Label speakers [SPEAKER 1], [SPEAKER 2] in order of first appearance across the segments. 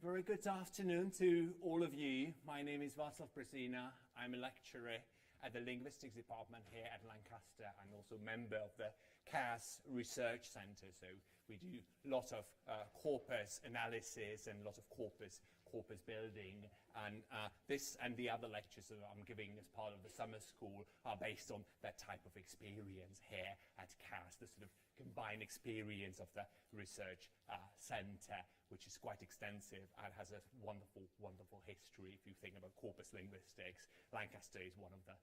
[SPEAKER 1] Very good afternoon to all of you. My name is Václav Brzezina. I'm a lecturer at the Linguistics Department here at Lancaster and also member of the CAS Research Centre. So we do a lot of corpus analysis and a lot of corpus building, and this and the other lectures that I'm giving as part of the summer school are based on that type of experience here at CAS, the sort of combined experience of the research centre, which is quite extensive and has a wonderful history. If you think about corpus linguistics, Lancaster is one of the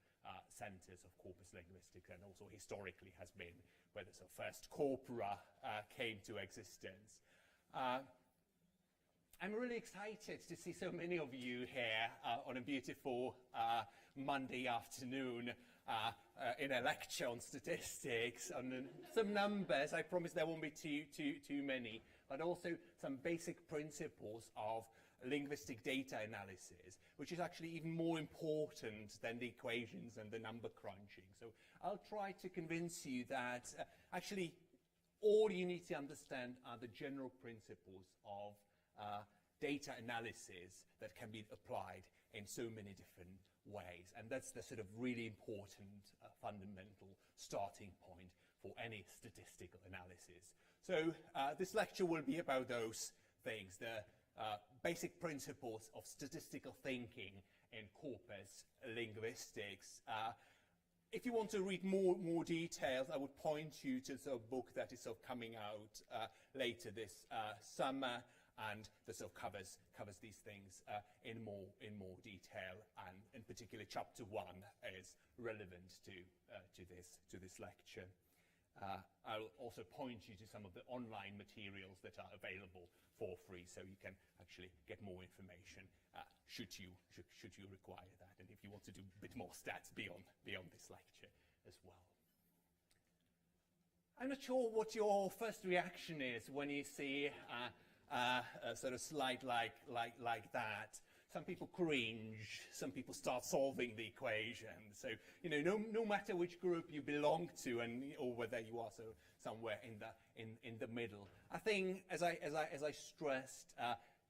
[SPEAKER 1] centres of corpus linguistics, and also historically has been where the sort of first corpora came to existence. I'm really excited to see so many of you here on a beautiful Monday afternoon in a lecture on statistics, on some numbers. I promise there won't be too many, but also some basic principles of linguistic data analysis, which is actually even more important than the equations and the number crunching. So I'll try to convince you that actually all you need to understand are the general principles of data analysis that can be applied in so many different ways. And that's the sort of really important fundamental starting point for any statistical analysis. So this lecture will be about those things, the basic principles of statistical thinking in corpus linguistics. If you want to read more details, I would point you to the book that is sort of coming out later this summer, and that sort of covers these things in more detail, and in particular chapter 1 is relevant to this lecture. I'll also point you to some of the online materials that are available for free, so you can actually get more information should you require that, and if you want to do a bit more stats beyond this lecture as well. I'm not sure what your first reaction is when you see a sort of slide like that. Some people cringe, some people start solving the equation. So, you know, no matter which group you belong to, and or whether you are somewhere in the middle. I think, as I stressed,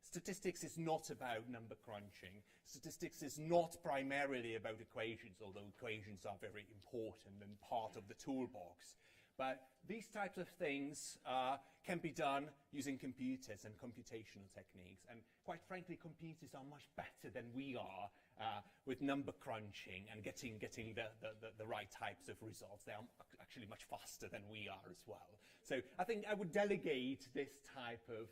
[SPEAKER 1] statistics is not about number crunching. Statistics is not primarily about equations, although equations are very important and part of the toolbox. But these types of things can be done using computers and computational techniques. And quite frankly, computers are much better than we are with number crunching and getting the right types of results. They are actually much faster than we are as well. So I think I would delegate this type of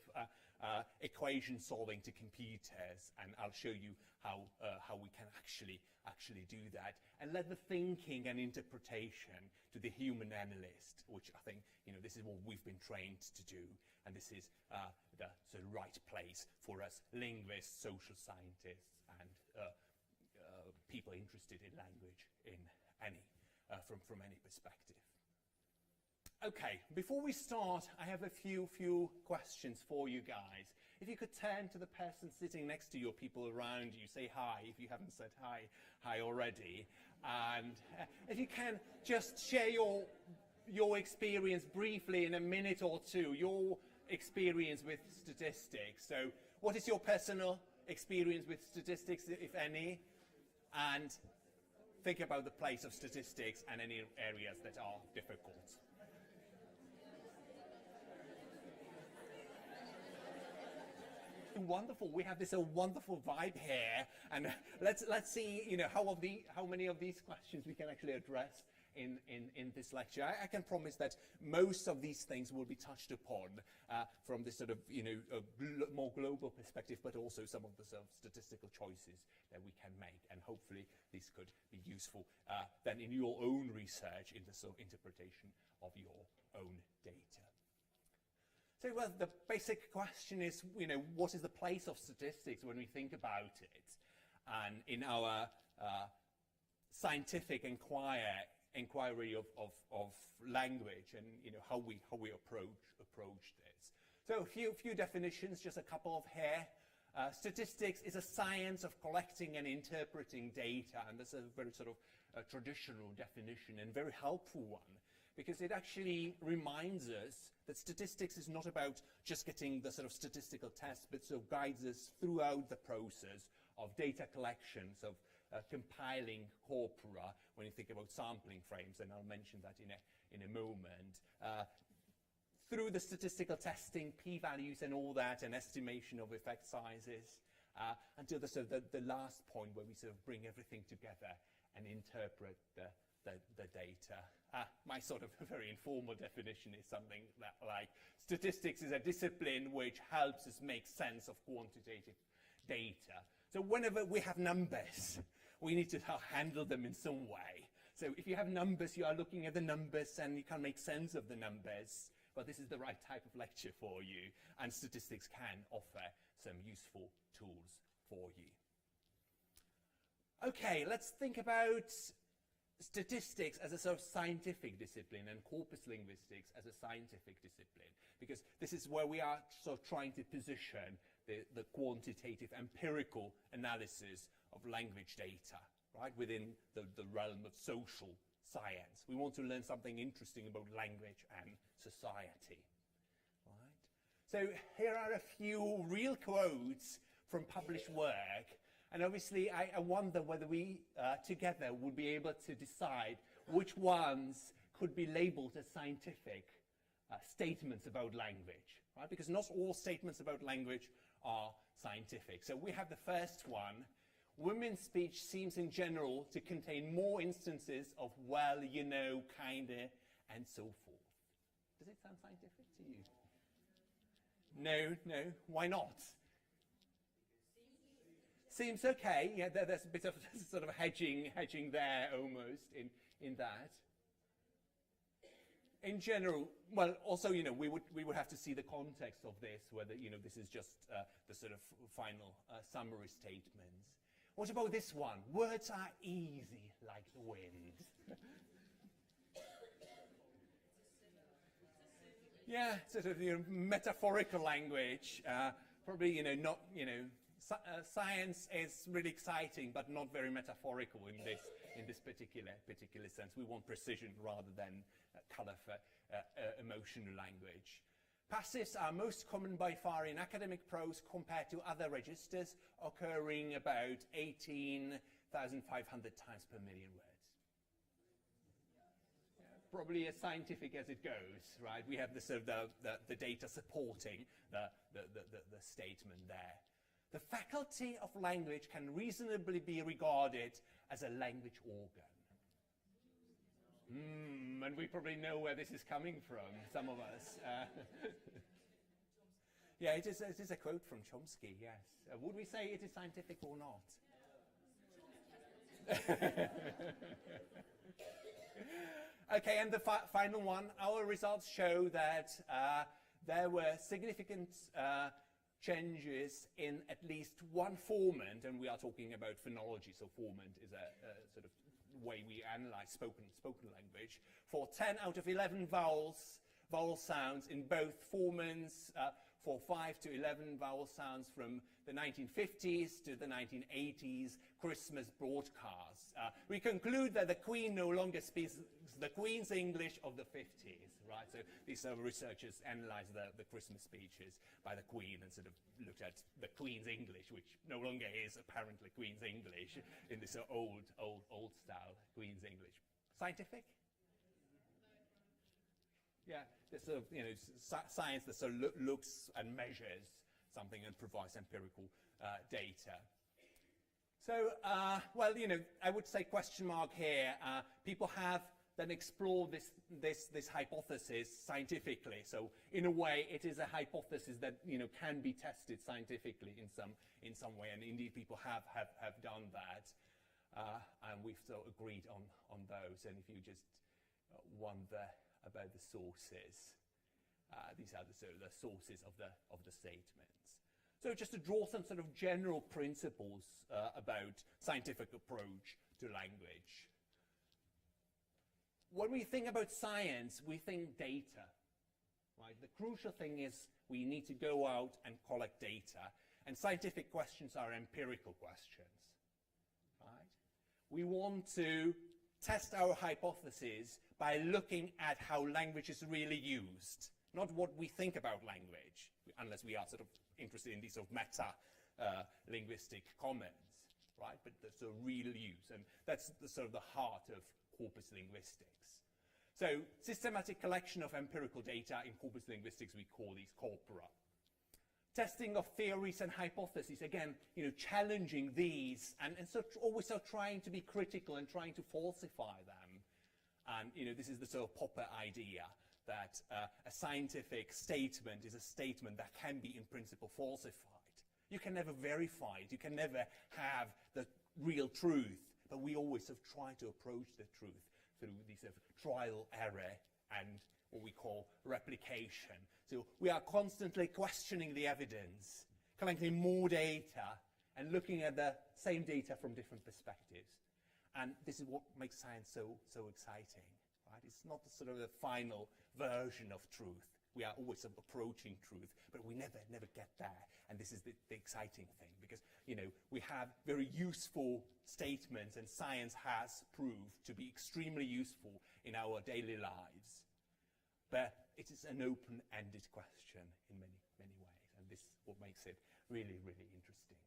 [SPEAKER 1] equation solving to computers, and I'll show you how we can actually do that, and let the thinking and interpretation to the human analyst, which I think, you know, this is what we've been trained to do, and this is the right place for us linguists, social scientists, and people interested in language in any from any perspective. Okay, before we start, I have a few questions for you guys. If you could turn to the person sitting next to you or people around you, say hi if you haven't said hi already. And if you can just share your experience briefly in a minute or two, your experience with statistics. So what is your personal experience with statistics, if any? And think about the place of statistics and any areas that are difficult. Wonderful. We have this wonderful vibe here, and let's see, you know, how many of these questions we can actually address in this lecture. I can promise that most of these things will be touched upon from this sort of, you know, more global perspective, but also some of the sort of statistical choices that we can make, and hopefully this could be useful then in your own research, in the sort of interpretation of your own data. So, well, the basic question is, you know, what is the place of statistics when we think about it? And in our scientific inquiry of language, and, you know, how we approach this. So a few definitions, just a couple of here. Statistics is a science of collecting and interpreting data, and that's a very sort of traditional definition and very helpful one, because it actually reminds us that statistics is not about just getting the sort of statistical test, but sort of guides us throughout the process of data collections, of compiling corpora, when you think about sampling frames, and I'll mention that in a moment. Through the statistical testing, p-values and all that, and estimation of effect sizes, until the last point where we sort of bring everything together and interpret the data. My sort of very informal definition is something that, like, statistics is a discipline which helps us make sense of quantitative data. So whenever we have numbers, we need to handle them in some way. So if you have numbers, you are looking at the numbers and you can make sense of the numbers. Well, this is the right type of lecture for you, and statistics can offer some useful tools for you. Okay, let's think about statistics as a sort of scientific discipline and corpus linguistics as a scientific discipline, because this is where we are sort of trying to position the quantitative empirical analysis of language data, right, within the realm of social science. We want to learn something interesting about language and society, right? So here are a few real quotes from published work. And obviously, I wonder whether we together would be able to decide which ones could be labeled as scientific statements about language, right? Because not all statements about language are scientific. So we have the first one. Women's speech seems in general to contain more instances of well, you know, kinda, and so forth. Does it sound scientific to you? No. Why not? Seems okay. Yeah, there's a bit of sort of hedging there almost in that. In general, well, also, you know, we would have to see the context of this, whether, you know, this is just the sort of final summary statements. What about this one? Words are easy like the wind. Yeah, sort of, you know, metaphorical language. Probably, you know, not, you know, science is really exciting, but not very metaphorical in this particular sense. We want precision rather than colour for emotional language. Passives are most common by far in academic prose compared to other registers, occurring about 18,500 times per million words. Yeah, probably as scientific as it goes, right? We have the sort of the data supporting the statement there. The faculty of language can reasonably be regarded as a language organ. And we probably know where this is coming from, some of us. Yeah, it is a quote from Chomsky, yes. Would we say it is scientific or not? Okay, and the final one. Our results show that there were significant changes in at least one formant, and we are talking about phonology, so formant is a sort of way we analyze spoken language, for 10 out of 11 vowel sounds in both formants, for 5 to 11 vowel sounds from the 1950s to the 1980s Christmas broadcasts. We conclude that the Queen no longer speaks the Queen's English of the 50s, right? So these researchers analyzed the Christmas speeches by the Queen and sort of looked at the Queen's English, which no longer is apparently Queen's English, in this old style Queen's English. Scientific? Yeah, this sort of, you know, science that sort of looks and measures something and provides empirical data. So, well, you know, I would say question mark here. People have then explored this hypothesis scientifically. So, in a way, it is a hypothesis that, you know, can be tested scientifically in some way, and indeed people have done that, and we've so agreed on those. And if you just wonder about the sources, these are the sources of the statements. So just to draw some sort of general principles about scientific approach to language. When we think about science, we think data, right? The crucial thing is we need to go out and collect data, and scientific questions are empirical questions, right? We want to test our hypothesis by looking at how language is really used, not what we think about language, unless we are sort of interested in these sort of meta linguistic comments, right? But the sort of real use, and that's the sort of the heart of corpus linguistics. So systematic collection of empirical data in corpus linguistics, we call these corpora. Testing of theories and hypotheses, again, challenging these and so always so trying to be critical and trying to falsify them. And, this is the sort of Popper idea that a scientific statement is a statement that can be in principle falsified. You can never verify it, you can never have the real truth, but we always sort of try to approach the truth through these sort of trial, error, and what we call replication. So we are constantly questioning the evidence, collecting more data, and looking at the same data from different perspectives. And this is what makes science so exciting, right? It's not the sort of the final version of truth. We are always sort of approaching truth, but we never get there. And this is the exciting thing, because we have very useful statements, and science has proved to be extremely useful in our daily lives. But it is an open-ended question in many ways, and this is what makes it really interesting.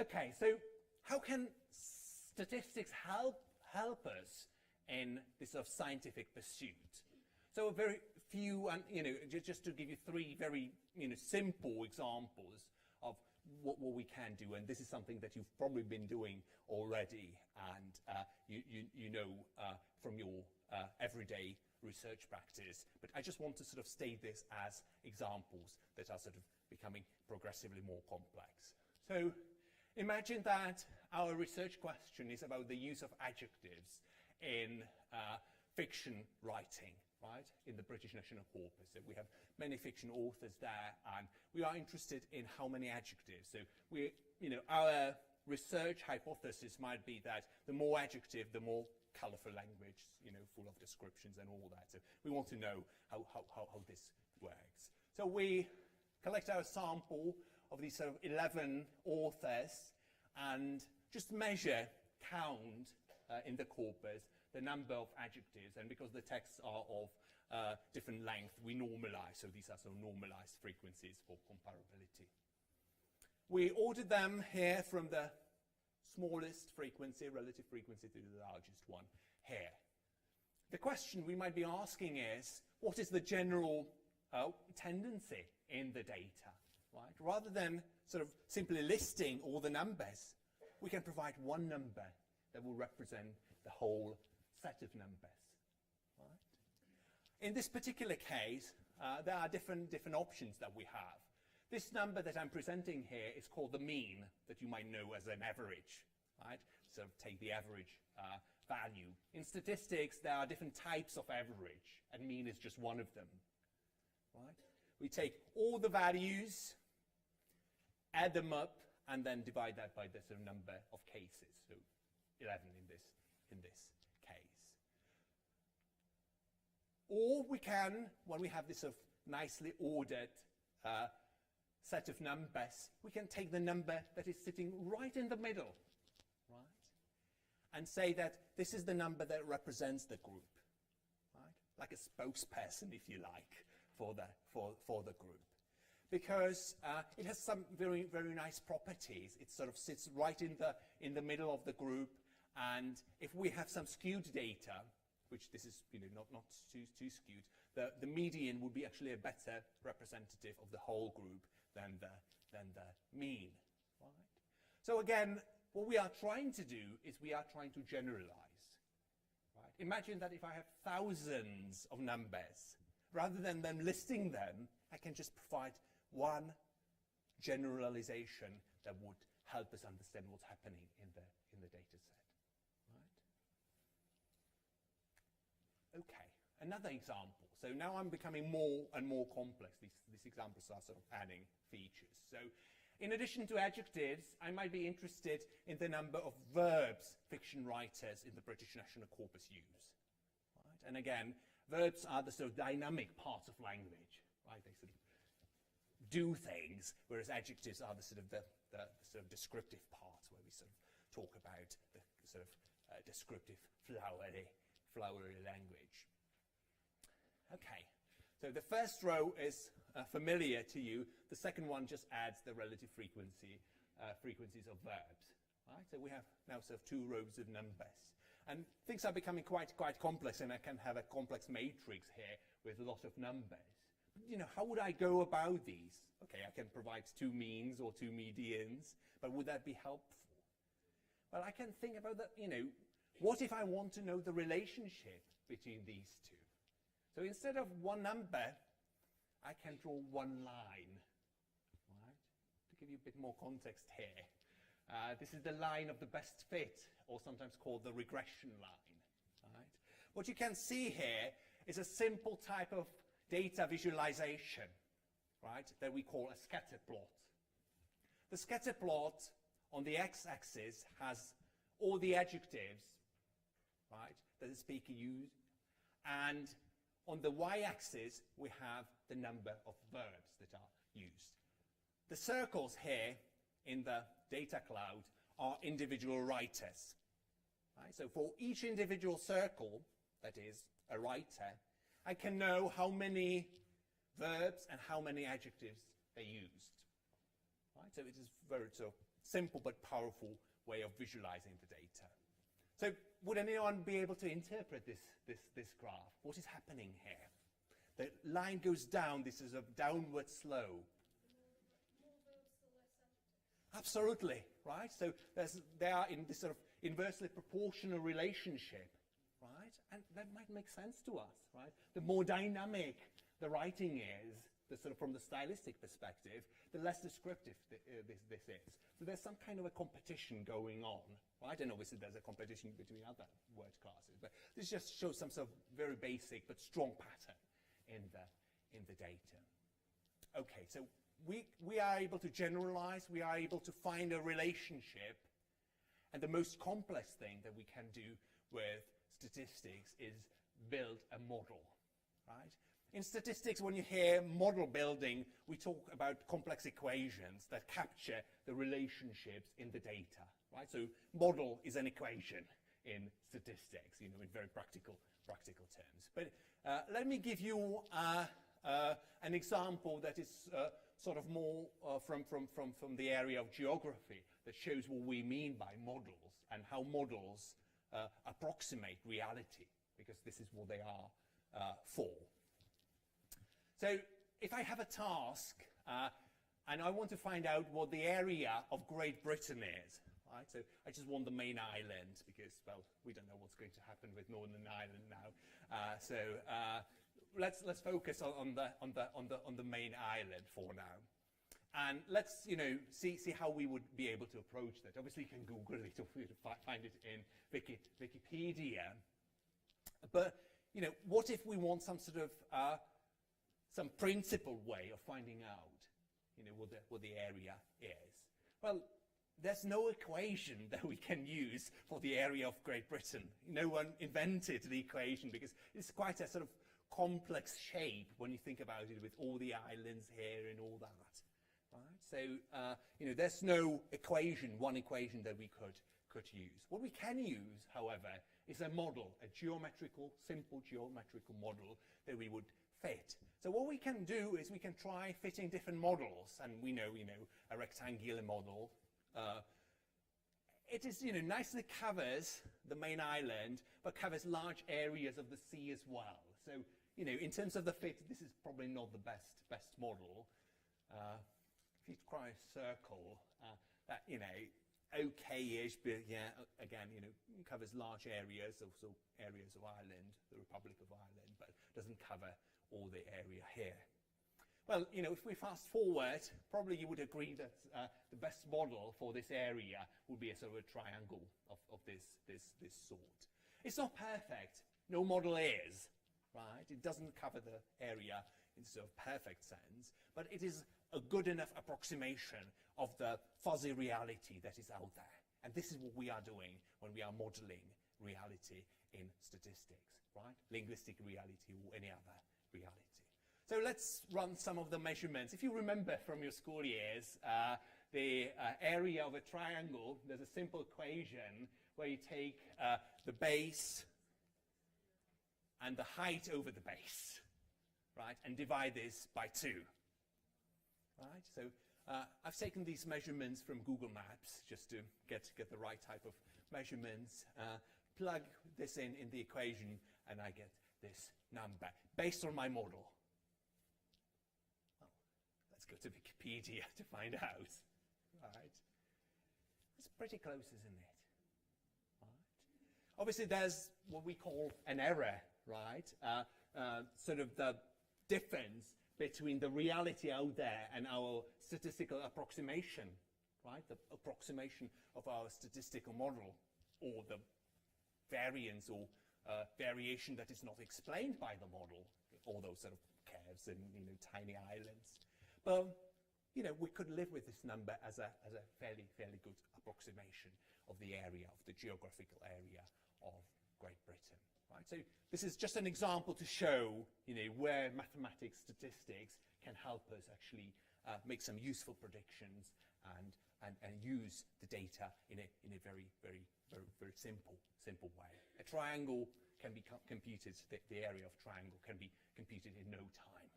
[SPEAKER 1] Okay, so how can statistics help us in this sort of scientific pursuit? So a very few, and just to give you three very simple examples of what we can do, and this is something that you've probably been doing already, and you know from your everyday research practice, but I just want to sort of state this as examples that are sort of becoming progressively more complex. So imagine that our research question is about the use of adjectives in fiction writing, right, in the British National Corpus. So we have many fiction authors there, and we are interested in how many adjectives. So our research hypothesis might be that the more adjective, the more colorful language, full of descriptions and all that. So we want to know how this works. So we collect our sample of these sort of 11 authors and just count in the corpus the number of adjectives. And because the texts are of different length, we normalize. So these are sort of normalized frequencies for comparability. We ordered them here from the smallest frequency, relative frequency, to the largest one here. The question we might be asking is, what is the general tendency in the data, right? Rather than sort of simply listing all the numbers, we can provide one number that will represent the whole set of numbers, right? In this particular case, there are different options that we have. This number that I'm presenting here is called the mean, that you might know as an average, right? So take the average value. In statistics, there are different types of average, and mean is just one of them, right? We take all the values, add them up, and then divide that by the sort of number of cases. So 11 in this case. Or we can, when we have this sort of nicely ordered set of numbers, we can take the number that is sitting right in the middle, right? And say that this is the number that represents the group, right? Like a spokesperson, if you like, for the group. Because it has some very nice properties. It sort of sits right in the middle of the group, and if we have some skewed data, which this is not too skewed, the median would be actually a better representative of the whole group than the mean, right? So again, what we are trying to do is we are trying to generalize, right? Imagine that if I have thousands of numbers, rather than them listing them, I can just provide one generalization that would help us understand what's happening in the data set, right? Okay, another example. So now I'm becoming more and more complex. These examples are sort of adding features. So in addition to adjectives, I might be interested in the number of verbs fiction writers in the British National Corpus use, right? And again, verbs are the sort of dynamic parts of language, right? They sort of do things, whereas adjectives are the sort of descriptive parts, where we sort of talk about the sort of descriptive, flowery language. Okay, so the first row is familiar to you. The second one just adds the relative frequencies of verbs. Right? So we have now sort of 2 rows of numbers. And things are becoming quite complex, and I can have a complex matrix here with a lot of numbers. You know, how would I go about these? Okay, I can provide 2 means or 2 medians, but would that be helpful? Well, I can think about that, you know, what if I want to know the relationship between these 2? So instead of one number, I can draw one line, right? To give you a bit more context here. This is the line of the best fit, or sometimes called the regression line, right? What you can see here is a simple type of data visualization, right, that we call a scatter plot. The scatter plot on the x-axis has all the adjectives, right, that the speaker used, and on the y-axis we have the number of verbs that are used. The circles here in the data cloud are individual writers. Right? So for each individual circle, that is a writer, I can know how many verbs and how many adjectives they used. Right? So it is very simple but powerful way of visualizing the data. So would anyone be able to interpret this graph? What is happening here? The line goes down. This is a downward slope. Absolutely, right? So they are in this sort of inversely proportional relationship, right? And that might make sense to us, right? The more dynamic the writing is, from the stylistic perspective, the less descriptive this is. So there's some kind of a competition going on, right? And obviously there's a competition between other word classes, but this just shows some sort of very basic but strong pattern in the data. Okay, so we are able to generalize, we are able to find a relationship, and the most complex thing that we can do with statistics is build a model, right? In statistics, when you hear model building, we talk about complex equations that capture the relationships in the data, right? So model is an equation in statistics, you know, in very practical terms. But let me give you an example that is sort of more from the area of geography that shows what we mean by models and how models approximate reality, because this is what they are for. So if I have a task and I want to find out what the area of Great Britain is, right? So I just want the main island because, well, we don't know what's going to happen with Northern Ireland now. So let's focus on the main island for now, and let's see how we would be able to approach that. Obviously, you can Google it or find it in Wikipedia. But what if we want some sort of some principled way of finding out, what the area is? Well, there's no equation that we can use for the area of Great Britain. No one invented the equation because it's quite a sort of complex shape when you think about it, with all the islands here and all that, right? So, there's no one equation that we could use. What we can use, however, is a model, simple geometrical model that we would fit. So what we can do is we can try fitting different models, and we know, a rectangular model. It is, nicely covers the main island, but covers large areas of the sea as well. So, in terms of the fit, this is probably not the best model. If you try a circle, that, okay-ish, but yeah, again, covers large areas, also areas of Ireland, the Republic of Ireland, but doesn't cover all the area here. Well, if we fast forward, probably you would agree that the best model for this area would be a sort of a triangle of this sort. It's not perfect. No model is, right? It doesn't cover the area in sort of perfect sense, but it is a good enough approximation of the fuzzy reality that is out there. And this is what we are doing when we are modeling reality in statistics, right? Linguistic reality or any other reality. So let's run some of the measurements. If you remember from your school years, the area of a triangle, there's a simple equation where you take the base and the height over the base, right, and divide this by 2. Right, so I've taken these measurements from Google Maps just to get the right type of measurements, plug this in the equation, and I get this number based on my model. Well, let's go to Wikipedia to find out. Right, it's pretty close, isn't it? Right. Obviously, there's what we call an error, right? Sort of the difference between the reality out there and our statistical approximation, right? The approximation of our statistical model, or the variance or variation that is not explained by the model, all those sort of curves and tiny islands. But we could live with this number as a fairly good approximation of the area, of the geographical area of Great Britain. Right, so this is just an example to show, where mathematics, statistics can help us actually make some useful predictions and use the data in a very simple way. A triangle can be computed, the area of triangle can be computed in no time.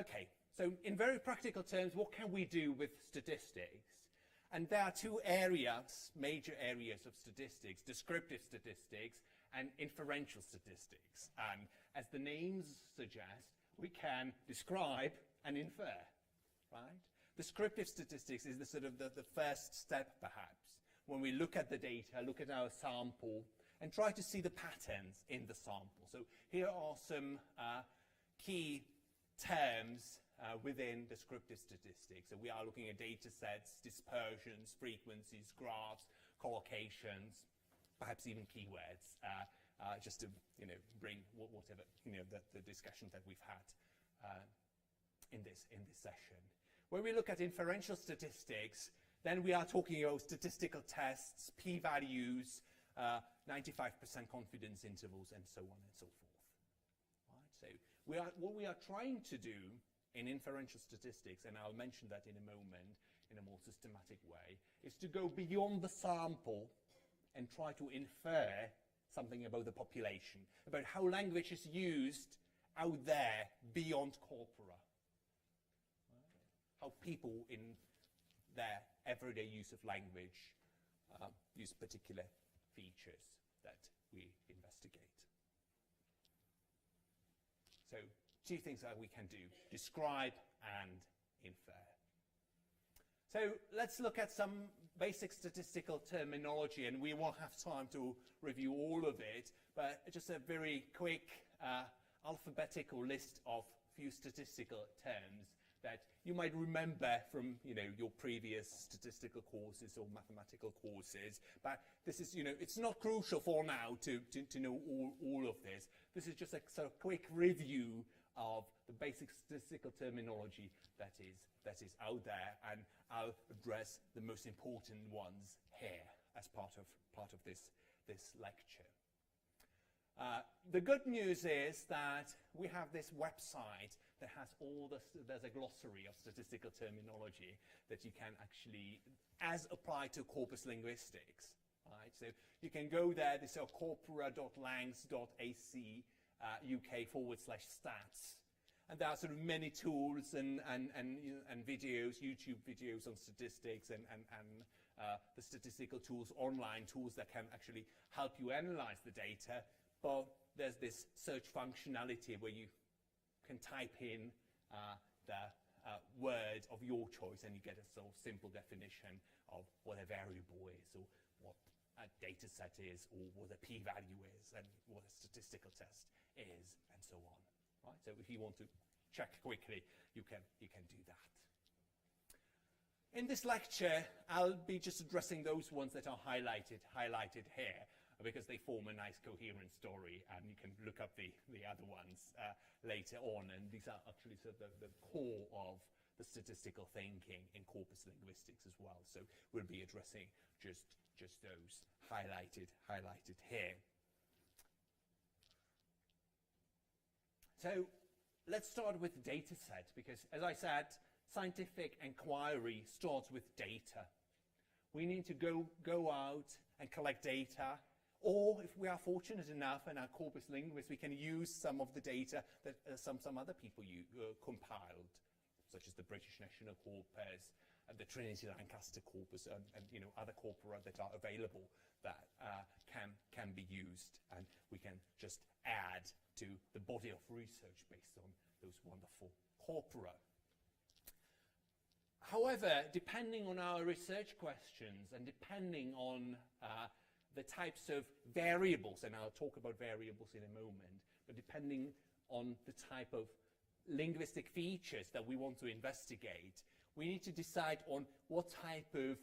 [SPEAKER 1] Okay, so in very practical terms, what can we do with statistics? And there are 2 areas, major areas of statistics: descriptive statistics and inferential statistics. And as the names suggest, we can describe and infer, right? Descriptive statistics is the sort of the first step, perhaps, when we look at the data, look at our sample, and try to see the patterns in the sample. So here are some key terms within descriptive statistics. So we are looking at data sets, dispersions, frequencies, graphs, collocations, perhaps even keywords, just to bring whatever the discussion that we've had in this session. When we look at inferential statistics, then we are talking about statistical tests, p-values, 95% confidence intervals, and so on and so forth. Right? So what we are trying to do in inferential statistics, and I'll mention that in a moment in a more systematic way, is to go beyond the sample and try to infer something about the population, about how language is used out there beyond corpora. How people in their everyday use of language use particular features that we investigate. So 2 things that we can do: describe and infer. So let's look at some basic statistical terminology, and we won't have time to review all of it, but just a very quick alphabetical list of few statistical terms that you might remember from your previous statistical courses or mathematical courses. But this is, it's not crucial for now to know all of this. This is just a sort of quick review of the basic statistical terminology that is out there, and I'll address the most important ones here as part of this lecture. The good news is that we have this website that has there's a glossary of statistical terminology that you can actually, as applied to corpus linguistics, right? So you can go there, this is corpora.langs.ac UK/stats. And there are sort of many tools and videos, YouTube videos on statistics and the statistical tools, online tools that can actually help you analyze the data. But there's this search functionality where you can type in the word of your choice, and you get a sort of simple definition of what a variable is, or what a data set is, or what a p-value is, and what a statistical test is, and so on. Right? So if you want to check quickly, you can do that. In this lecture, I'll be just addressing those ones that are highlighted here, because they form a nice coherent story, and you can look up the other ones later on. And these are actually sort of the core of the statistical thinking in corpus linguistics as well. So we'll be addressing just those highlighted here. So let's start with data set, because as I said, scientific inquiry starts with data. we need to go out and collect data, or if we are fortunate enough in our corpus linguists, we can use some of the data that some other people compiled, such as the British National Corpus, the Trinity Lancaster corpus, and other corpora that are available that can be used, and we can just add to the body of research based on those wonderful corpora. However, depending on our research questions and depending on the types of variables, and I'll talk about variables in a moment, but depending on the type of linguistic features that we want to investigate, we need to decide on what type of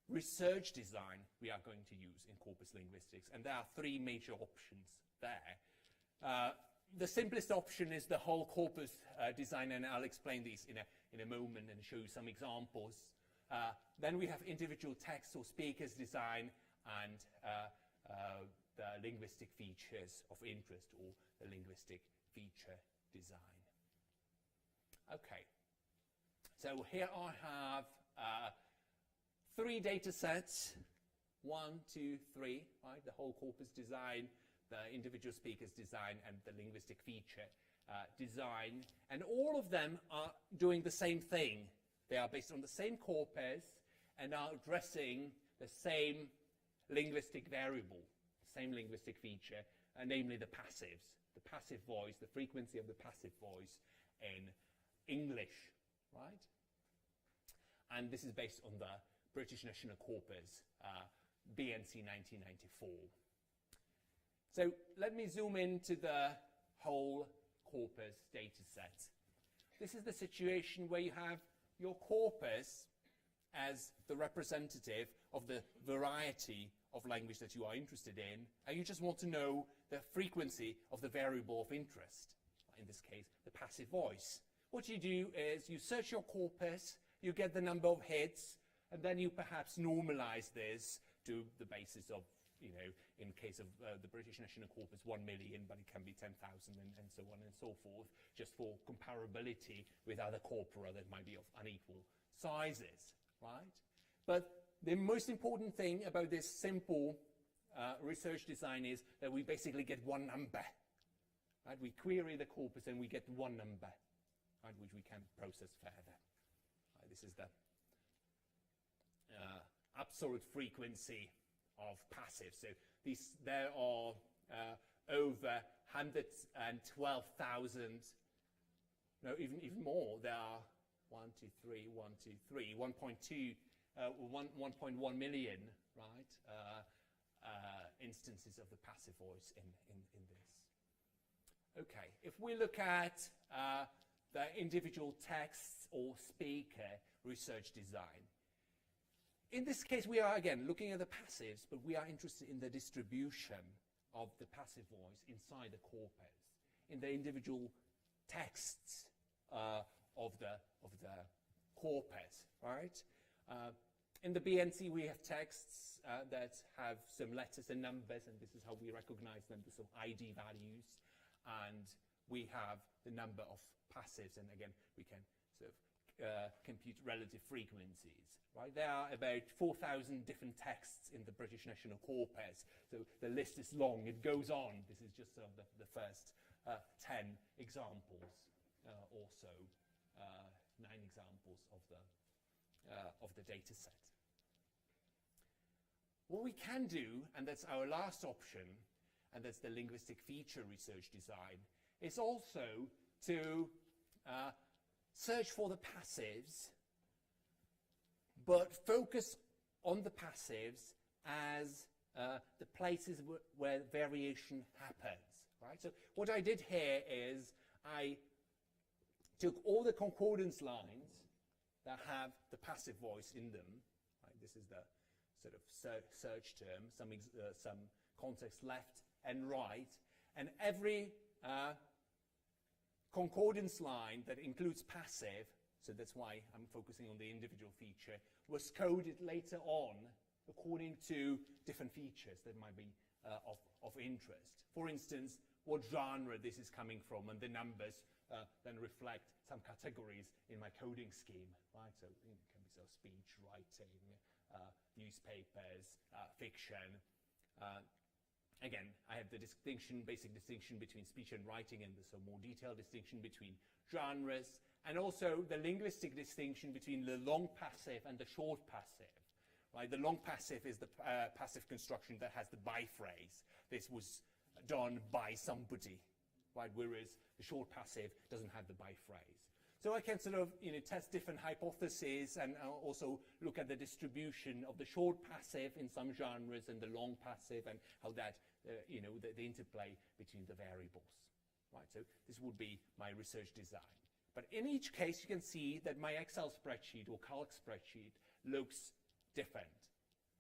[SPEAKER 1] research design we are going to use in corpus linguistics. And there are three major options there. The simplest option is the whole corpus design, and I'll explain these in a moment and show you some examples. Then we have individual text or speakers design, and the linguistic features of interest, or the linguistic feature design. Okay, so here I have 3 data sets, 1, 2, 3, right? The whole corpus design, the individual speakers design, and the linguistic feature design. And all of them are doing the same thing. They are based on the same corpus and are addressing the same linguistic variable, same linguistic feature, namely the passives, the passive voice, the frequency of the passive voice in English, right? And this is based on the British National Corpus, BNC 1994. So let me zoom into the whole corpus data set. This is the situation where you have your corpus as the representative of the variety of language that you are interested in, and you just want to know the frequency of the variable of interest, in this case, the passive voice. What you do is you search your corpus, you get the number of hits, and then you perhaps normalize this to the basis of, in case of the British National Corpus, 1 million, but it can be 10,000 and so on and so forth, just for comparability with other corpora that might be of unequal sizes, right? But the most important thing about this simple research design is that we basically get one number, right? We query the corpus and we get one number, right, which we can process further. Right? This is the absolute frequency of passive. So there are over 112,000, no, even more. There are 1.1 million, right, instances of the passive voice in this. Okay, if we look at the individual texts or speaker research design, in this case we are again looking at the passives, but we are interested in the distribution of the passive voice inside the corpus, in the individual texts of the corpus, right? In the BNC we have texts that have some letters and numbers, and this is how we recognize them, some ID values, and we have the number of passives, and again we can sort of compute relative frequencies, right? There are about 4,000 different texts in the British National Corpus, so the list is long, it goes on. This is just the first 10 examples, also 9 examples of the data set. What we can do, and that's our last option, and that's the linguistic feature research design, is also to search for the passives, but focus on the passives as the places where variation happens, right? So what I did here is I took all the concordance lines that have the passive voice in them, right? This is the sort of search term, some context left and right, and every concordance line that includes passive, so that's why I'm focusing on the individual feature, was coded later on according to different features that might be of interest. For instance, what genre this is coming from, and the numbers then reflect some categories in my coding scheme, right? So it can be so speech, writing, newspapers, fiction. Again, I have the basic distinction between speech and writing, and there's a more detailed distinction between genres, and also the linguistic distinction between the long passive and the short passive. Right? The long passive is the passive construction that has the by phrase. This was done by somebody, right? Whereas the short passive doesn't have the by phrase. So I can sort of test different hypotheses and also look at the distribution of the short passive in some genres and the long passive, and how that, the interplay between the variables. Right? So this would be my research design. But in each case, you can see that my Excel spreadsheet or Calc spreadsheet looks different.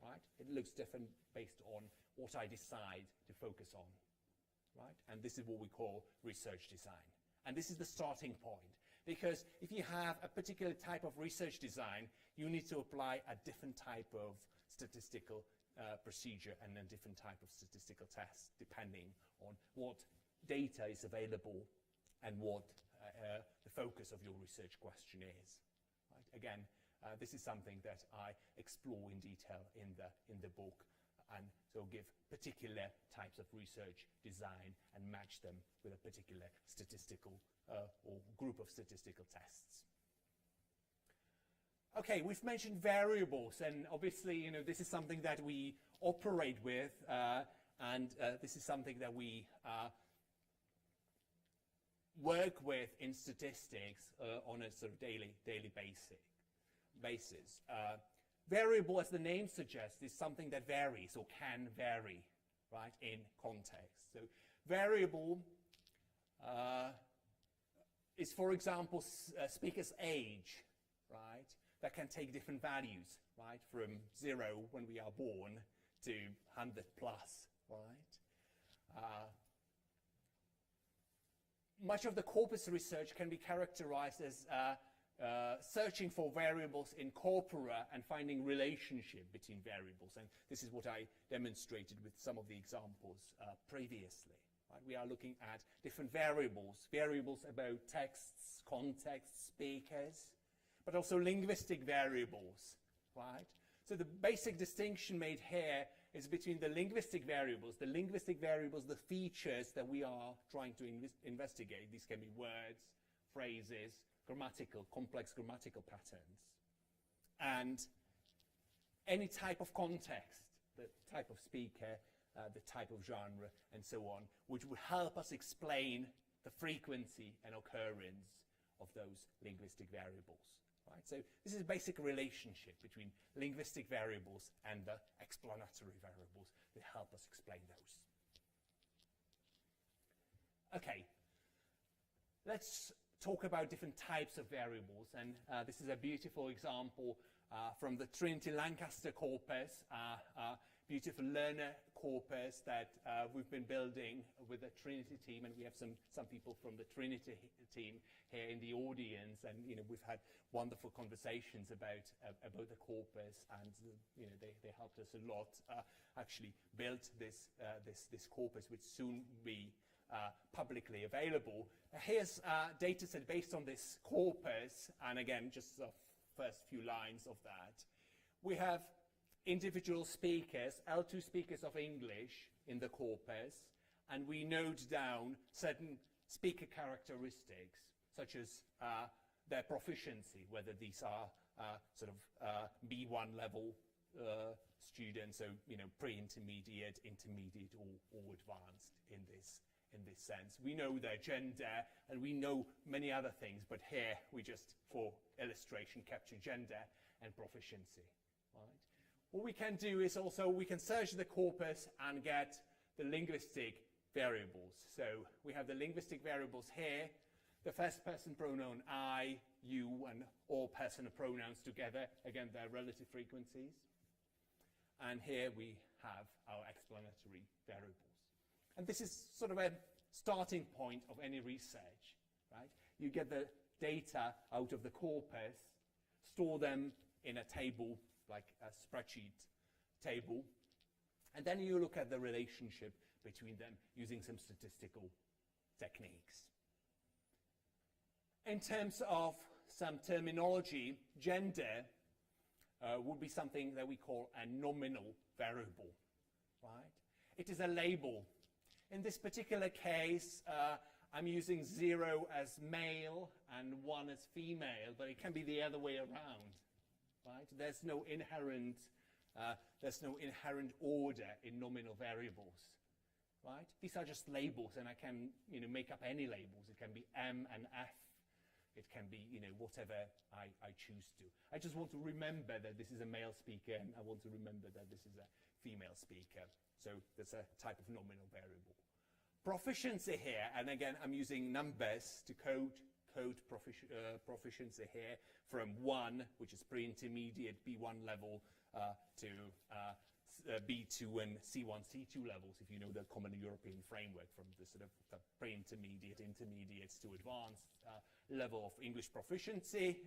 [SPEAKER 1] Right? It looks different based on what I decide to focus on. Right? And this is what we call research design. And this is the starting point. Because if you have a particular type of research design, you need to apply a different type of statistical procedure and a different type of statistical test, depending on what data is available and what the focus of your research question is. Right? Again, this is something that I explore in detail in the book, and so give particular types of research design and match them with a particular statistical or group of statistical tests. Okay, we've mentioned variables, and obviously, this is something that we operate with, and this is something that we work with in statistics on a sort of daily basis. Variable, as the name suggests, is something that varies or can vary, right, in context. So variable is, for example, speaker's age, right? That can take different values, right? From 0 when we are born to 100 plus, right? Much of the corpus research can be characterized as searching for variables in corpora and finding relationship between variables. And this is what I demonstrated with some of the examples previously. Right? We are looking at different variables about texts, contexts, speakers, but also linguistic variables. Right? So the basic distinction made here is between the linguistic variables, the features that we are trying to investigate. These can be words, phrases, complex grammatical patterns, and any type of context, the type of speaker, the type of genre, and so on, which would help us explain the frequency and occurrence of those linguistic variables. Right? So this is a basic relationship between linguistic variables and the explanatory variables that help us explain those. Okay, let's talk about different types of variables, and this is a beautiful example from the Trinity Lancaster corpus, beautiful learner corpus that we've been building with the Trinity team, and we have some people from the Trinity team here in the audience, and we've had wonderful conversations about the corpus, and they helped us a lot. Actually built this corpus, which soon be publicly available. Here's a data set based on this corpus, and again, just the first few lines of that. We have individual speakers, L2 speakers of English in the corpus, and we note down certain speaker characteristics, such as their proficiency, whether these are sort of B1 level students, so pre-intermediate, intermediate, or advanced in this sense. We know their gender, and we know many other things, but here we just, for illustration, capture gender and proficiency. Right? What we can do is also we can search the corpus and get the linguistic variables. So we have the linguistic variables here, the first person pronoun I, you, and all personal pronouns together, again, their relative frequencies. And here we have our explanatory variables. And this is sort of a starting point of any research, right? You get the data out of the corpus, store them in a table, like a spreadsheet table, and then you look at the relationship between them using some statistical techniques. In terms of some terminology, gender would be something that we call a nominal variable, right? It is a label. In this particular case, I'm using 0 as male and 1 as female, but it can be the other way around, right? There's no inherent order in nominal variables, right? These are just labels, and I can, make up any labels. It can be M and F. It can be, whatever I choose to. I just want to remember that this is a male speaker, and I want to remember that this is a female speaker. So that's a type of nominal variable. Proficiency here, and again, I'm using numbers to code proficiency here from 1, which is pre-intermediate B1 level, to B2 and C1, C2 levels, if you know the common European framework, from the sort of the pre-intermediate, intermediates to advanced level of English proficiency.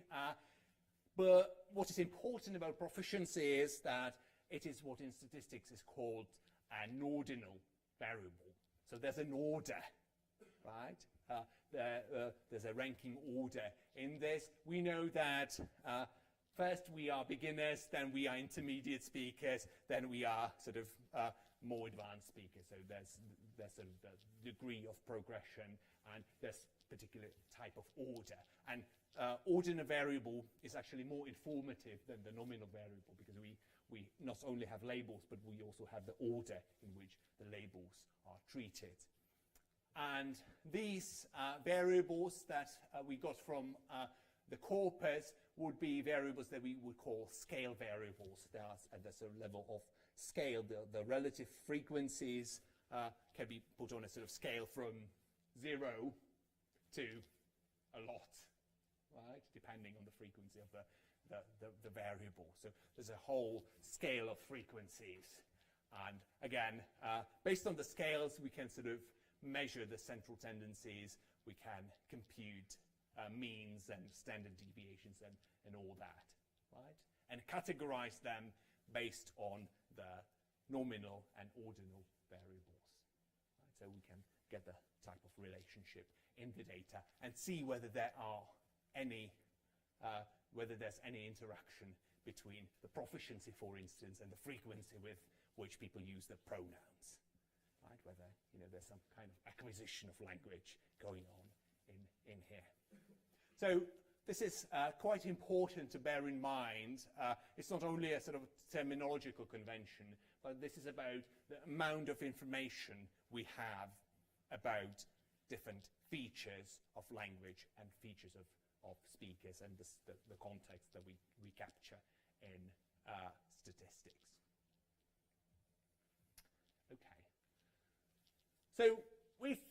[SPEAKER 1] But what is important about proficiency is that it is what in statistics is called an ordinal variable. So there's an order, right? There's a ranking order in this. We know that first we are beginners, then we are intermediate speakers, then we are sort of more advanced speakers. So there's sort of the degree of progression, and there's particular type of order. And ordinal variable is actually more informative than the nominal variable, because we not only have labels, but we also have the order in which the labels are treated. And these variables that we got from the corpus would be variables that we would call scale variables. They are at the sort of level of scale. The relative frequencies can be put on a sort of scale from 0 to a lot, right? Depending on the frequency of the variable. So there's a whole scale of frequencies. And again, based on the scales, we can sort of measure the central tendencies. We can compute means and standard deviations and all that, right? And categorize them based on the nominal and ordinal variables, right? So we can get the type of relationship in the data and see whether there are any, whether there's any interaction between the proficiency, for instance, and the frequency with which people use the pronouns, right? Whether there's some kind of acquisition of language going on in here. So this is quite important to bear in mind. It's not only a sort of terminological convention, but this is about the amount of information we have about different features of language and features of speakers, and the context that we capture in statistics. Okay. So we've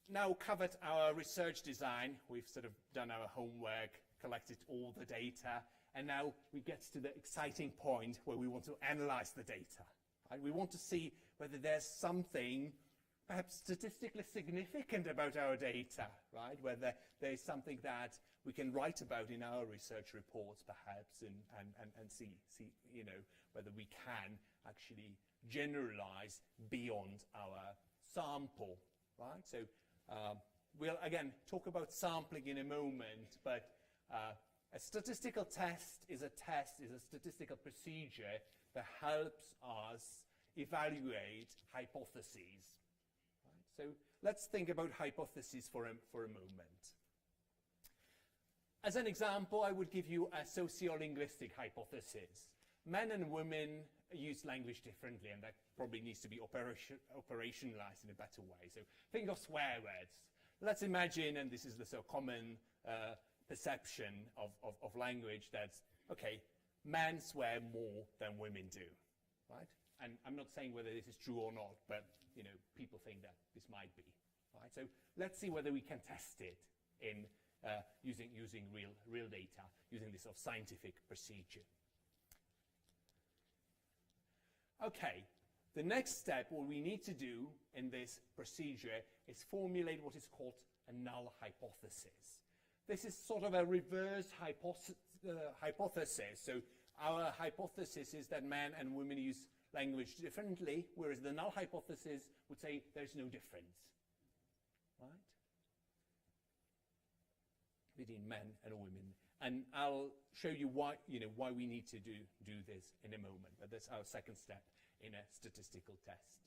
[SPEAKER 1] now covered our research design. We've sort of done our homework, collected all the data, and now we get to the exciting point where we want to analyze the data. Right? We want to see whether there's something perhaps statistically significant about our data, right? Whether there's something that we can write about in our research reports, perhaps, and see whether we can actually generalize beyond our sample, right? So we'll again talk about sampling in a moment, but a statistical test is a statistical procedure that helps us evaluate hypotheses. So let's think about hypotheses for a moment. As an example, I would give you a sociolinguistic hypothesis. Men and women use language differently, and that probably needs to be operationalized in a better way. So think of swear words. Let's imagine, and this is the so common perception of language, that, okay, men swear more than women do, right? And I'm not saying whether this is true or not, but people think that this might be, right? So let's see whether we can test it in using real data, using this sort of scientific procedure. Okay, the next step, what we need to do in this procedure is formulate what is called a null hypothesis. This is sort of a reverse hypothesis. So our hypothesis is that men and women use language differently, whereas the null hypothesis would say there's no difference, right? Between men and women And I'll show you why, why we need to do this in a moment. But that's our second step in a statistical test.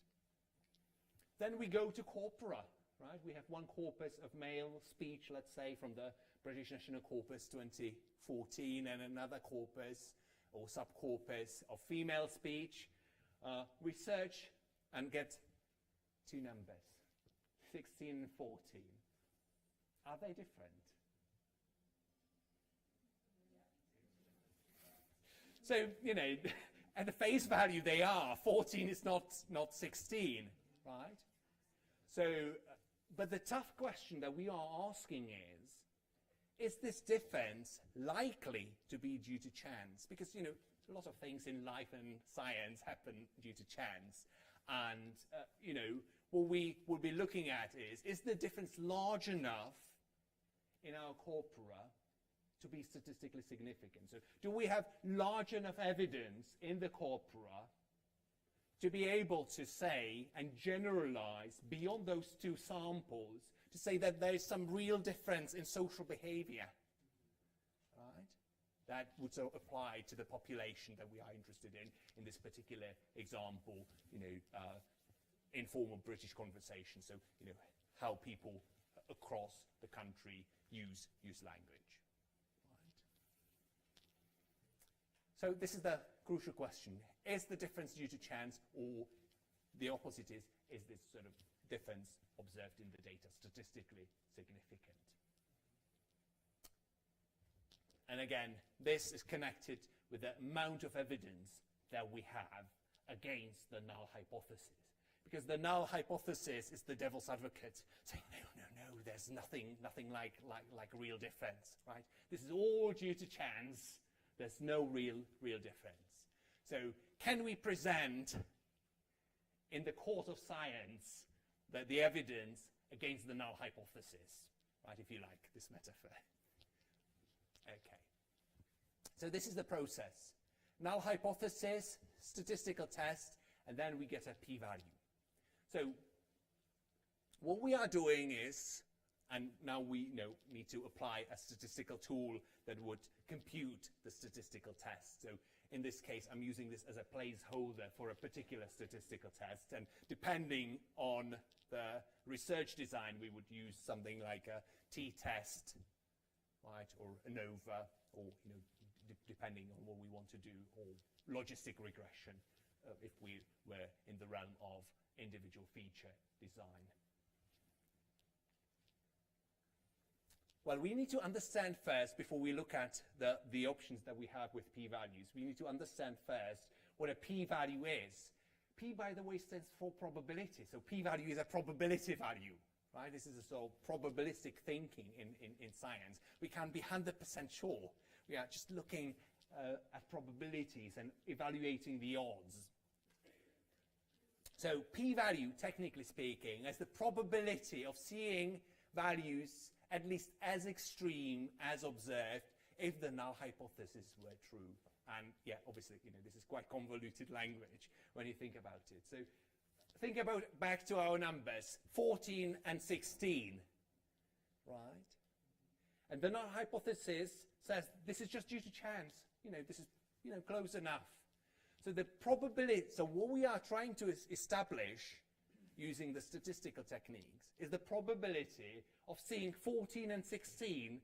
[SPEAKER 1] Then we go to corpora, right? We have one corpus of male speech, let's say, from the British National Corpus 2014, and another corpus or subcorpus of female speech. We search and get two numbers, 16 and 14. Are they different? So, at the face value they are. 14 is not 16, right? So, but the tough question that we are asking is this difference likely to be due to chance? Because, a lot of things in life and science happen due to chance. And, what we will be looking at is the difference large enough in our corpora to be statistically significant? So do we have large enough evidence in the corpora to be able to say and generalize beyond those two samples to say that there is some real difference in social behavior, right? That would so apply to the population that we are interested in this particular example, informal British conversation. So, how people across the country use language. So this is the crucial question. Is the difference due to chance, or the opposite is this sort of difference observed in the data statistically significant? And again, this is connected with the amount of evidence that we have against the null hypothesis. Because the null hypothesis is the devil's advocate saying, no, there's nothing like real difference, right? This is all due to chance. There's no real difference. So can we present in the court of science the evidence against the null hypothesis, right, if you like this metaphor? Okay. So this is the process. Null hypothesis, statistical test, and then we get a p-value. So what we are doing is, and now we need to apply a statistical tool that would compute the statistical test. So in this case, I'm using this as a placeholder for a particular statistical test. And depending on the research design, we would use something like a t-test, right, or ANOVA, or depending on what we want to do, or logistic regression, if we were in the realm of individual feature design. Well, we need to understand first, before we look at the options that we have with p-values, we need to understand first what a p-value is. P, by the way, stands for probability. So p-value is a probability value, right? This is a sort of probabilistic thinking in science. We can't be 100% sure. We are just looking at probabilities and evaluating the odds. So p-value, technically speaking, is the probability of seeing values at least as extreme as observed if the null hypothesis were true. And yeah, obviously, this is quite convoluted language when you think about it. So think about back to our numbers, 14 and 16, right? And the null hypothesis says this is just due to chance. This is, close enough. So the probability, so what we are trying to establish using the statistical techniques is the probability of seeing 14 and 16,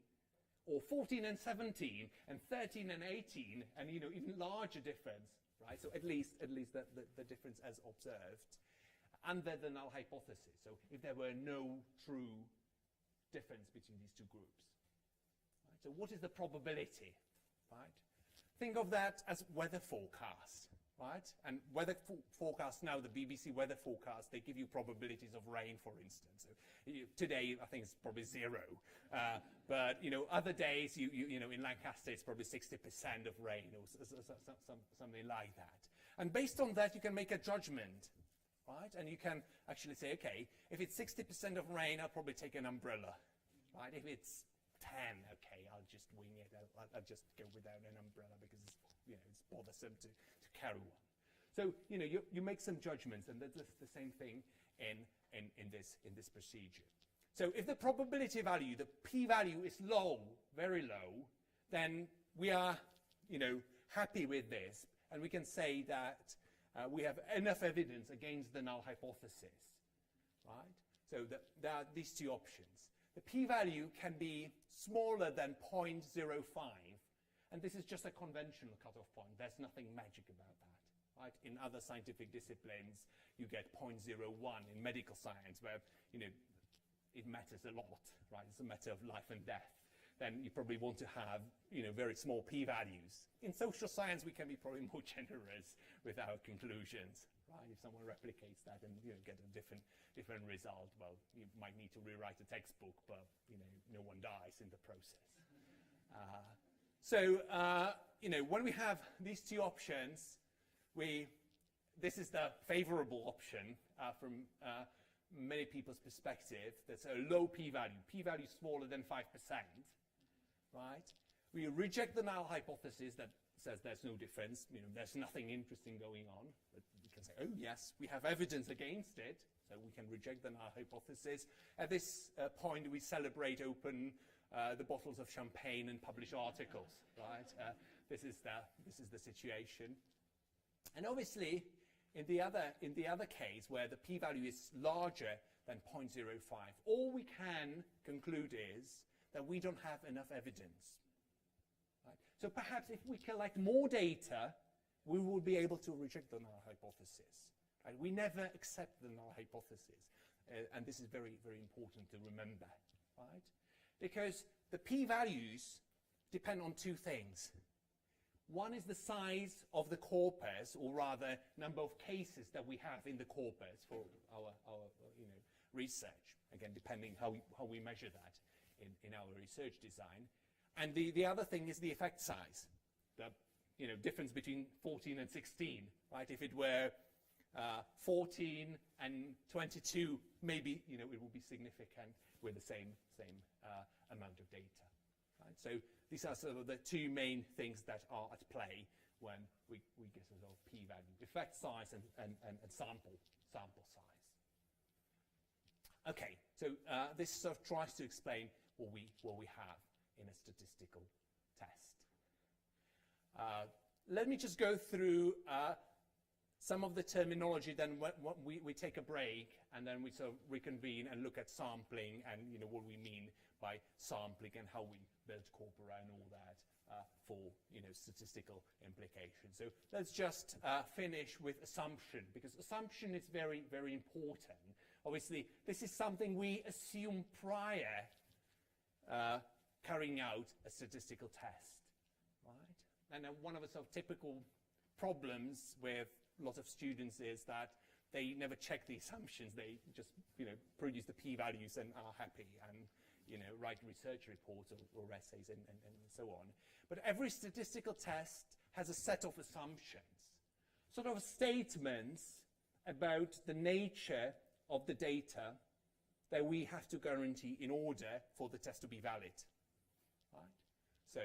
[SPEAKER 1] or 14 and 17, and 13 and 18, and even larger difference, right? So at least the difference as observed under the null hypothesis. So if there were no true difference between these two groups, right? So what is the probability, right? Think of that as weather forecast. Right? And weather forecasts now, the BBC weather forecast, they give you probabilities of rain, for instance. So, today, I think it's probably 0. But, other days, in Lancaster, it's probably 60% of rain or something like that. And based on that, you can make a judgment, right? And you can actually say, okay, if it's 60% of rain, I'll probably take an umbrella, right? If it's 10, okay, I'll just wing it. I'll just go without an umbrella because it's bothersome to carry one. So you make some judgments, and that's the same thing in this procedure. So if the probability value, the p-value, is low, very low, then we are, happy with this, and we can say that we have enough evidence against the null hypothesis, right? So there are these two options. The p-value can be smaller than 0.05, and this is just a conventional cutoff point. There's nothing magic about that, right? In other scientific disciplines, you get 0.01 in medical science, where, it matters a lot, right? It's a matter of life and death. Then you probably want to have, very small p-values. In social science, we can be probably more generous with our conclusions, right? If someone replicates that and get a different result, well, you might need to rewrite the textbook, but no one dies in the process. When we have these two options, this is the favorable option from many people's perspective. That's a low p-value. P-value smaller than 5%. Right? We reject the null hypothesis that says there's no difference, there's nothing interesting going on. But we can say, oh yes, we have evidence against it, so we can reject the null hypothesis. At this point, we celebrate open the bottles of champagne and publish articles, right? This is the situation. And obviously, in the other case, where the p-value is larger than 0.05, all we can conclude is that we don't have enough evidence. Right? So perhaps if we collect more data, we will be able to reject the null hypothesis. Right? We never accept the null hypothesis. And this is very, very important to remember. Right? Because the p-values depend on two things. One is the size of the corpus, or rather, number of cases that we have in the corpus for our research. Again, depending how we measure that in our research design. And the other thing is the effect size, the difference between 14 and 16, right? If it were 14 and 22, maybe it would be significant with the same amount of data. Right? So these are sort of the two main things that are at play when we get sort of p-value: effect size and sample size. Okay, so this sort of tries to explain what we have in a statistical test. Let me just go through some of the terminology, then we take a break, and then we sort of reconvene and look at sampling and what we mean by sampling and how we build corpora and all that for statistical implications. So let's just finish with assumption, because assumption is very, very important. Obviously, this is something we assume prior carrying out a statistical test, right? And one of the sort of typical problems with lots of students is that they never check the assumptions. They just, produce the p-values and are happy and, write research reports or essays and so on. But every statistical test has a set of assumptions, sort of statements about the nature of the data that we have to guarantee in order for the test to be valid. Right? So,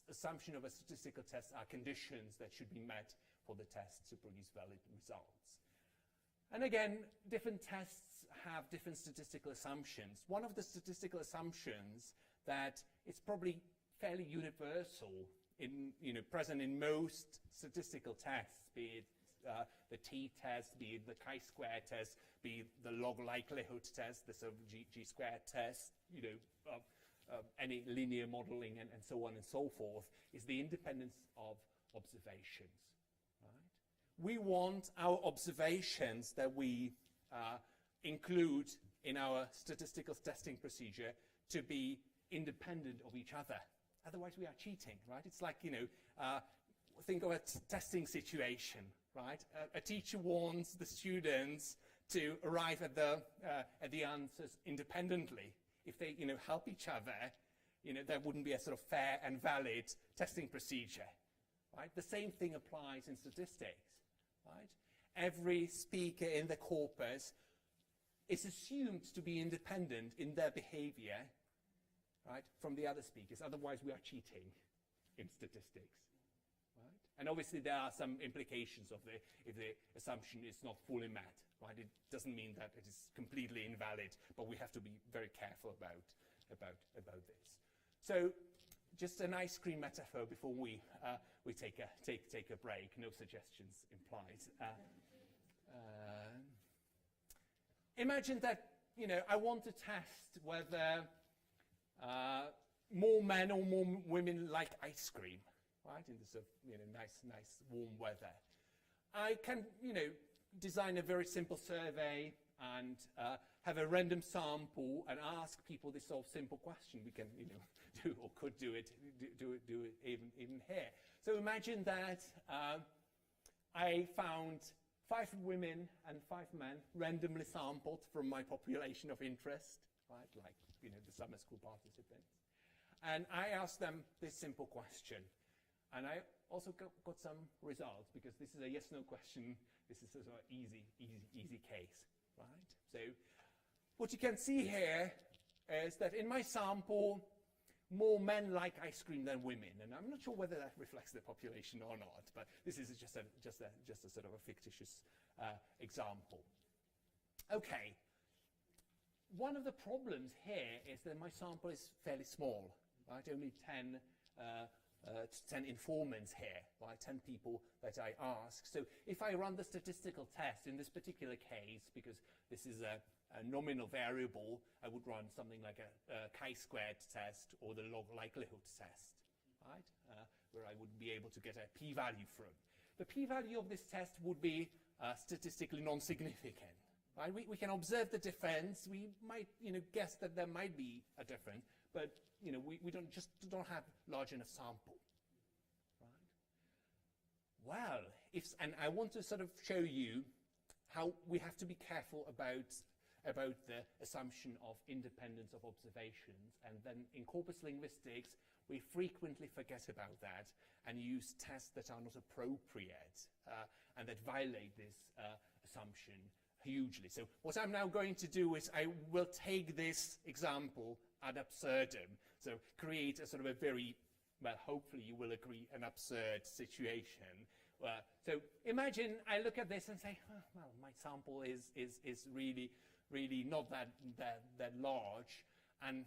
[SPEAKER 1] assumption of a statistical test are conditions that should be met for the test to produce valid results. And again, different tests have different statistical assumptions. One of the statistical assumptions that is probably fairly universal, present in most statistical tests, be it the t-test, be it the chi-square test, be it the log likelihood test, the sort of g-square test, any linear modeling and so on and so forth, is the independence of observations. Right? We want our observations that we include in our statistical testing procedure to be independent of each other. Otherwise, we are cheating, right? It's like, think of a testing situation, right? A teacher wants the students to arrive at the answers independently. If they, help each other, there wouldn't be a sort of fair and valid testing procedure, right? The same thing applies in statistics, right? Every speaker in the corpus is assumed to be independent in their behavior, right, from the other speakers. Otherwise, we are cheating in statistics, right? And obviously, there are some implications of if the assumption is not fully met, right? It doesn't mean that it is completely invalid, but we have to be very careful about this. So just an ice cream metaphor before we take a break. No suggestions implied. Imagine that I want to test whether more men or more women like ice cream, right? In this nice warm weather. I can design a very simple survey and have a random sample and ask people this sort of simple question. We can do or could do it even here. So imagine that I found 5 women and 5 men randomly sampled from my population of interest, right? Like the summer school participants, and I asked them this simple question, and I also got some results because this is a yes/no question. This is a sort of easy case, right? So what you can see here is that in my sample, more men like ice cream than women, and I'm not sure whether that reflects the population or not. But this is just a sort of a fictitious example. Okay. One of the problems here is that my sample is fairly small, right? Only 10 informants here, right? 10 people that I ask. So if I run the statistical test in this particular case, because this is a nominal variable, I would run something like a chi-squared test or the log likelihood test, right? Where I would be able to get a p-value from. The p-value of this test would be statistically non-significant, right? We can observe the difference. We might, guess that there might be a difference, but we don't have large enough sample, right? Well, and I want to sort of show you how we have to be careful about the assumption of independence of observations, and then in corpus linguistics we frequently forget about that and use tests that are not appropriate and that violate this assumption hugely. So what I'm now going to do is I will take this example ad absurdum, so create a sort of a very, well, hopefully you will agree, an absurd situation. So imagine I look at this and say, oh, well, my sample is really not that large, and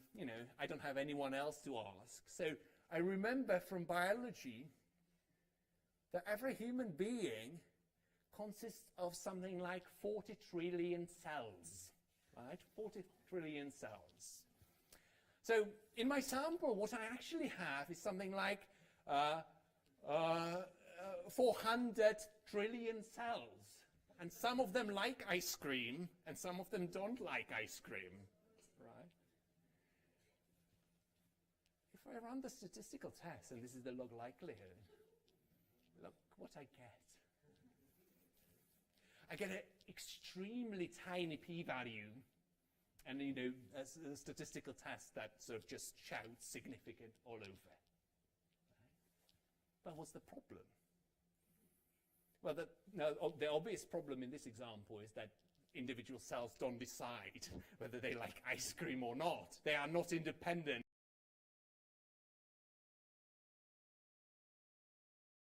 [SPEAKER 1] I don't have anyone else to ask. So I remember from biology that every human being consists of something like 40 trillion cells, right? 40 trillion cells. So in my sample, what I actually have is something like 400 trillion cells. And some of them like ice cream, and some of them don't like ice cream, right? If I run the statistical test, and this is the log likelihood, look what I get. I get an extremely tiny p-value, and a statistical test that sort of just shouts significant all over. Right? But what's the problem? Well, the obvious problem in this example is that individual cells don't decide whether they like ice cream or not. They are not independent.